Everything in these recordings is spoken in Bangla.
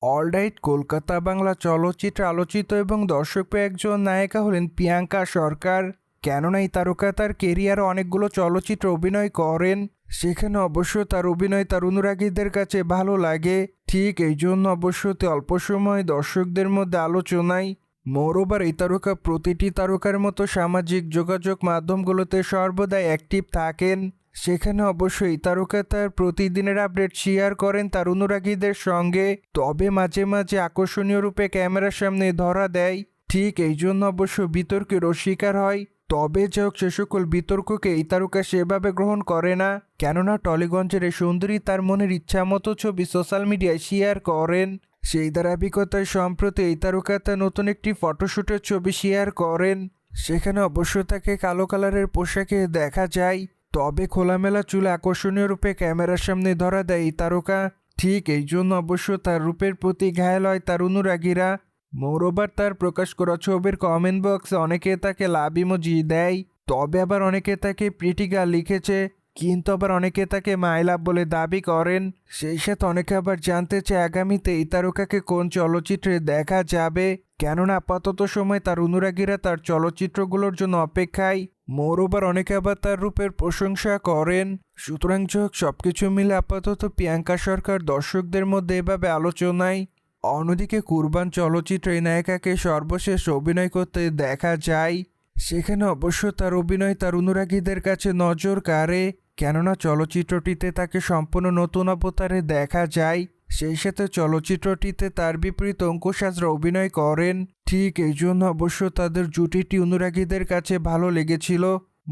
অলরাইট, কলকাতা বাংলা চলচ্চিত্রে আলোচিত এবং দর্শকপ্রিয় একজন নায়িকা হলেন প্রিয়াঙ্কা সরকার। কেননা এই তারকা তার কেরিয়ারে অনেকগুলো চলচ্চিত্রে অভিনয় করেন, সেখানে অবশ্য তার অভিনয় তার অনুরাগীদের কাছে ভালো লাগে। ঠিক এই জন্য অবশ্য অল্প সময় দর্শকদের মধ্যে আলোচনায়। মোরওভার এই তারকা প্রতিটি তারকার মতো সামাজিক যোগাযোগ মাধ্যমগুলোতে সর্বদাই অ্যাক্টিভ থাকেন। সেখানে অবশ্যই তারকা তার প্রতিদিনের আপডেট শেয়ার করেন তার অনুরাগীদের সঙ্গে, তবে মাঝে মাঝে আকর্ষণীয় রূপে ক্যামেরার সামনে ধরা দেয়। ঠিক এই জন্য অবশ্য বিতর্কেরও শিকার হয়। তবে যাই হোক, সে সকল বিতর্ককে এই তারকা সেভাবে গ্রহণ করে না, কেননা টলিগঞ্জের এই সুন্দরী তার মনের ইচ্ছা মতো ছবি সোশ্যাল মিডিয়ায় শেয়ার করেন। সেই ধারাবাহিকতায় সম্প্রতি এই তারকা তার নতুন একটি ফটোশ্যুটের ছবি শেয়ার করেন। সেখানে অবশ্য তাকে কালো কালারের পোশাকে দেখা যায়, তবে খোলামেলা চুলে আকর্ষণীয় রূপে ক্যামেরার সামনে ধরা দেয় এই তারকা। ঠিক এই জন্য অবশ্য তার রূপের প্রতি ঘায়াল হয় তার অনুরাগীরা। মোরওভার তার প্রকাশ করা ছবির কমেন্ট বক্সে অনেকে তাকে লাভ ইমোজি দেয়, তবে আবার অনেকে তাকে প্রিটি গার্ল লিখেছে, কিন্তু আবার অনেকে তাকে মাই লাভ বলে দাবি করেন। সেই সাথে অনেকে আবার জানতে চায় আগামীতে এই তারকাকে কোন চলচ্চিত্রে দেখা যাবে, কেননা আপাতত সময় তার অনুরাগীরা তার চলচ্চিত্রগুলোর জন্য অপেক্ষায়। মোরওভার অনেকে আবার তার রূপের প্রশংসা করেন। সুতরাং সবকিছু মিলে আপাতত প্রিয়াঙ্কা সরকার দর্শকদের মধ্যে এভাবে আলোচনায়। অন্যদিকে কুরবান চলচ্চিত্রে এই নায়িকাকে সর্বশেষ অভিনয় করতে দেখা যায়। সেখানে অবশ্য তার অভিনয় তার অনুরাগীদের কাছে নজর কাড়ে, কেননা চলচ্চিত্রটিতে তাকে সম্পূর্ণ নতুন অবতারে দেখা যায়। সেই সাথে চলচ্চিত্রটিতে তার বিপরীত অঙ্কুশ হাজরা অভিনয় করেন। ঠিক এই জন্য অবশ্য তাদের জুটিটি অনুরাগীদের কাছে ভালো লেগেছিল।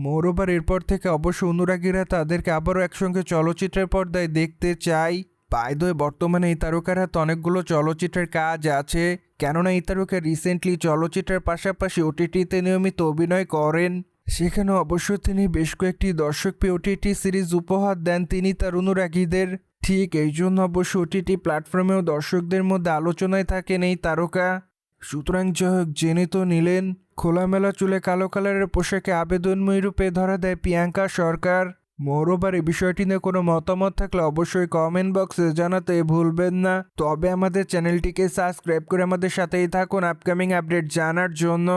মোরওভার এরপর থেকে অবশ্য অনুরাগীরা তাদেরকে আবারও একসঙ্গে চলচ্চিত্রের পর্দায় দেখতে চায়। বর্তমানে এই তারকার হাতে অনেকগুলো চলচ্চিত্রের কাজ আছে, কেননা এই তারকা রিসেন্টলি চলচ্চিত্রের পাশাপাশি ওটিটিতে নিয়মিত অভিনয় করেন। সেখানে অবশ্য তিনি বেশ কয়েকটি দর্শকপ্রিয় ওটিটি সিরিজ উপহার দেন তিনি তার অনুরাগীদের। ঠিক এই জন্য অবশ্য ওটিটি প্ল্যাটফর্মেও দর্শকদের মধ্যে আলোচনায় থাকেন এই তারকা। সুতরাং জেনে তো নিলেন, খোলামেলা চুলে কালো কালারের পোশাকে আবেদনময়ী রূপে ধরা দেয় প্রিয়াঙ্কা সরকার। মোরওভার এই বিষয়টি নিয়ে কোনো মতামত থাকলে অবশ্যই কমেন্ট বক্সে জানাতে ভুলবেন না। তবে আমাদের চ্যানেলটিকে সাবস্ক্রাইব করে আমাদের সাথেই থাকুন আপকামিং আপডেট জানার জন্য।